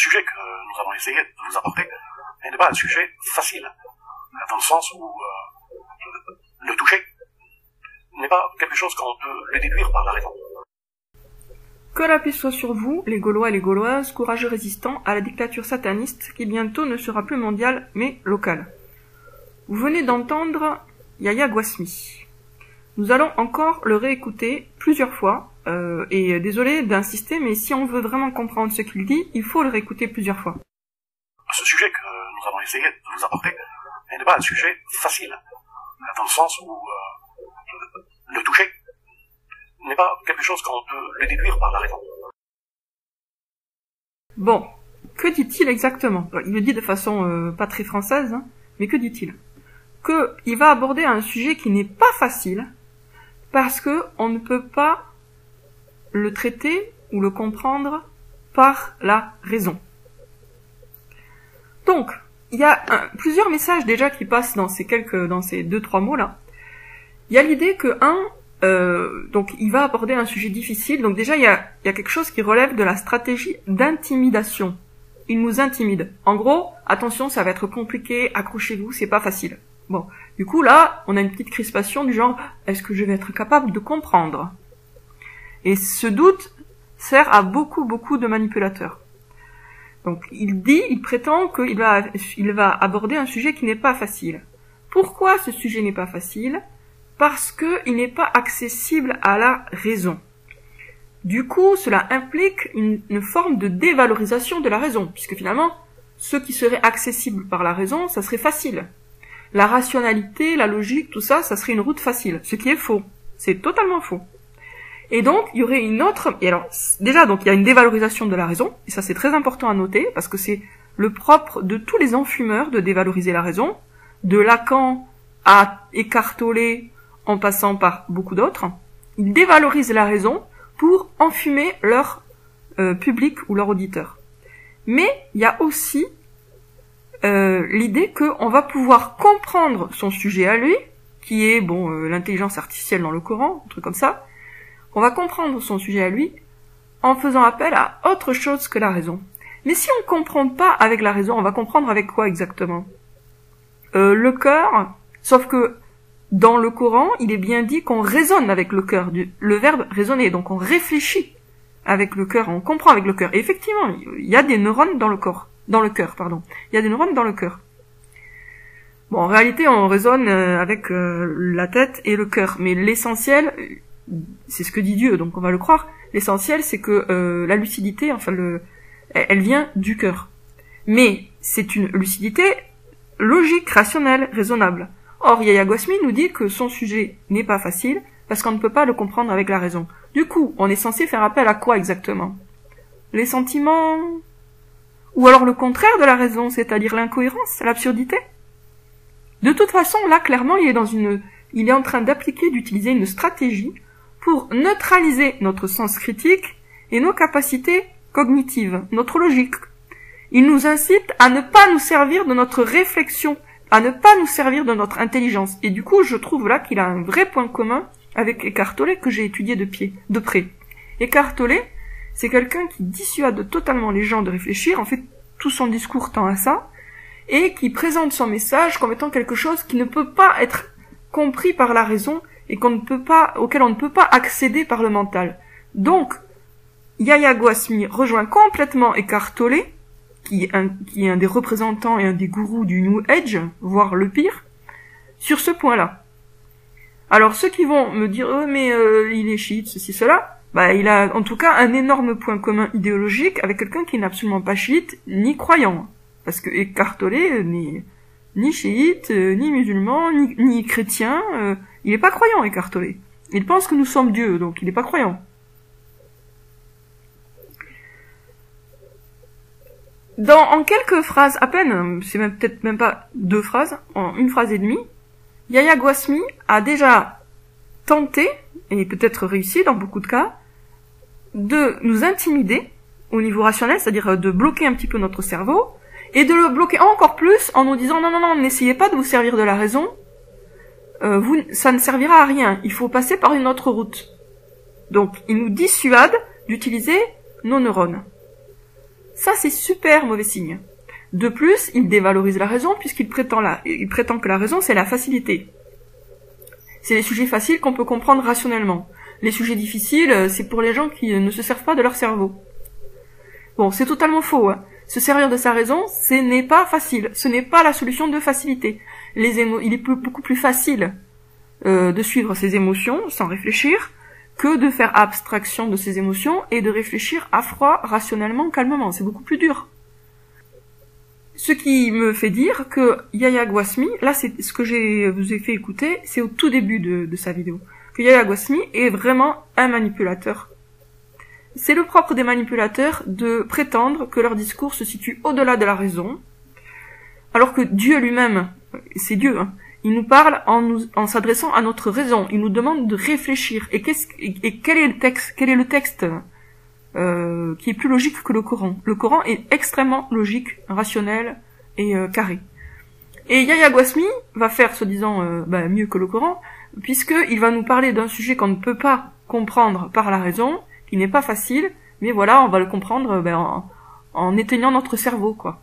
sujet que nous avons essayé de vous apporter n'est pas un sujet facile, dans le sens où le toucher n'est pas quelque chose qu'on peut le déduire par la raison. Que la paix soit sur vous, les Gaulois et les Gauloises, courageux résistants à la dictature sataniste qui bientôt ne sera plus mondiale mais locale. Vous venez d'entendre Yahya Gouasmi. Nous allons encore le réécouter plusieurs fois, et désolé d'insister, mais si on veut vraiment comprendre ce qu'il dit, il faut le réécouter plusieurs fois. Ce sujet que nous avons essayé de vous apporter n'est pas un sujet facile, dans le sens où le toucher n'est pas quelque chose qu'on peut le déduire par la raison. Bon, que dit-il exactement? Il le dit de façon pas très française, hein, mais que dit-il? Il va aborder un sujet qui n'est pas facile, parce que on ne peut pas le traiter ou le comprendre par la raison. Donc, il y a plusieurs messages déjà qui passent dans ces 2-3 mots là. Il y a l'idée que donc il va aborder un sujet difficile. Donc déjà il y a quelque chose qui relève de la stratégie d'intimidation. Il nous intimide. En gros, attention, ça va être compliqué, accrochez-vous, c'est pas facile. Bon, du coup là, on a une petite crispation du genre, est-ce que je vais être capable de comprendre? Et ce doute sert à beaucoup de manipulateurs. Donc il prétend qu'il va aborder un sujet qui n'est pas facile. Pourquoi ce sujet n'est pas facile? Parce qu'il n'est pas accessible à la raison. Du coup, cela implique une forme de dévalorisation de la raison, puisque finalement, ce qui serait accessible par la raison, ça serait facile. La rationalité, la logique, tout ça, ça serait une route facile, ce qui est faux. C'est totalement faux. Et donc, il y aurait une autre... Et alors, déjà, donc, il y a une dévalorisation de la raison, et ça c'est très important à noter, parce que c'est le propre de tous les enfumeurs de dévaloriser la raison, de Lacan à Eckhart Tolle, en passant par beaucoup d'autres. Ils dévalorisent la raison pour enfumer leur public ou leur auditeur. Mais il y a aussi l'idée qu'on va pouvoir comprendre son sujet à lui, qui est l'intelligence artificielle dans le Coran, un truc comme ça. On va comprendre son sujet à lui en faisant appel à autre chose que la raison. Mais si on ne comprend pas avec la raison, on va comprendre avec quoi exactement? Le cœur, sauf que dans le Coran, il est bien dit qu'on raisonne avec le cœur, le verbe raisonner, donc on réfléchit avec le cœur, on comprend avec le cœur. Et effectivement, il y a des neurones dans le cœur. Il y a des neurones dans le cœur. Bon, en réalité, on raisonne avec la tête et le cœur, mais l'essentiel, c'est ce que dit Dieu, donc on va le croire. L'essentiel, c'est que la lucidité, elle vient du cœur. Mais c'est une lucidité logique, rationnelle, raisonnable. Or, Yahya Gouasmi nous dit que son sujet n'est pas facile parce qu'on ne peut pas le comprendre avec la raison. Du coup, on est censé faire appel à quoi exactement? Les sentiments? Ou alors le contraire de la raison, c'est-à-dire l'incohérence, l'absurdité? De toute façon, là, clairement, il est en train d'utiliser une stratégie pour neutraliser notre sens critique et nos capacités cognitives, notre logique. Il nous incite à ne pas nous servir de notre réflexion, à ne pas nous servir de notre intelligence. Et du coup, je trouve là qu'il a un vrai point commun avec Eckhart Tolle que j'ai étudié de près. Eckhart Tolle, c'est quelqu'un qui dissuade totalement les gens de réfléchir, en fait, tout son discours tend à ça, et qui présente son message comme étant quelque chose qui ne peut pas être compris par la raison et auquel on ne peut pas accéder par le mental. Donc, Yahya Gouasmi rejoint complètement Eckhart Tolle, qui est un des représentants et un des gourous du New Age, voire le pire, sur ce point-là. Alors ceux qui vont me dire il est chiite, ceci, cela, il a en tout cas un énorme point commun idéologique avec quelqu'un qui n'est absolument pas chiite ni croyant. Parce que Eckhart Tolle n'est ni chiite, ni musulman, ni chrétien, il n'est pas croyant Eckhart Tolle. Il pense que nous sommes Dieu, donc il n'est pas croyant. En quelques phrases à peine, c'est peut-être même pas 2 phrases, en 1 phrase et demie, Yahya Gouasmi a déjà tenté, et peut-être réussi dans beaucoup de cas, de nous intimider au niveau rationnel, c'est-à-dire de bloquer un petit peu notre cerveau, et de le bloquer encore plus en nous disant non, n'essayez pas de vous servir de la raison, ça ne servira à rien, il faut passer par une autre route. Donc, il nous dissuade d'utiliser nos neurones. Ça, c'est super mauvais signe. De plus, il dévalorise la raison puisqu'il prétend que la raison, c'est la facilité. C'est les sujets faciles qu'on peut comprendre rationnellement. Les sujets difficiles, c'est pour les gens qui ne se servent pas de leur cerveau. Bon, c'est totalement faux, hein. Se servir de sa raison, ce n'est pas facile. Ce n'est pas la solution de facilité. Il est beaucoup plus facile de suivre ses émotions sans réfléchir que de faire abstraction de ses émotions et de réfléchir à froid, rationnellement, calmement. C'est beaucoup plus dur. Ce qui me fait dire que Yahya Gwassmi, là c'est ce que vous ai fait écouter, c'est au tout début de sa vidéo, que Yahya Gwassmi est vraiment un manipulateur. C'est le propre des manipulateurs de prétendre que leur discours se situe au-delà de la raison, alors que Dieu lui-même, c'est Dieu, hein, il nous parle en s'adressant à notre raison, il nous demande de réfléchir. Et quel est le texte qui est plus logique que le Coran? Le Coran est extrêmement logique, rationnel et carré. Et Yahya Gwassmi va faire, soi-disant, mieux que le Coran, puisqu'il va nous parler d'un sujet qu'on ne peut pas comprendre par la raison, qui n'est pas facile, mais voilà, on va le comprendre en éteignant notre cerveau, quoi.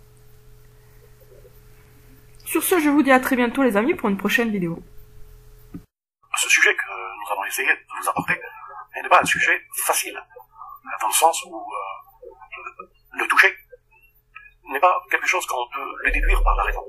Sur ce, je vous dis à très bientôt les amis pour une prochaine vidéo. Ce sujet que nous avons essayé de vous apporter n'est pas un sujet facile, dans le sens où le toucher n'est pas quelque chose qu'on peut le déduire par la raison.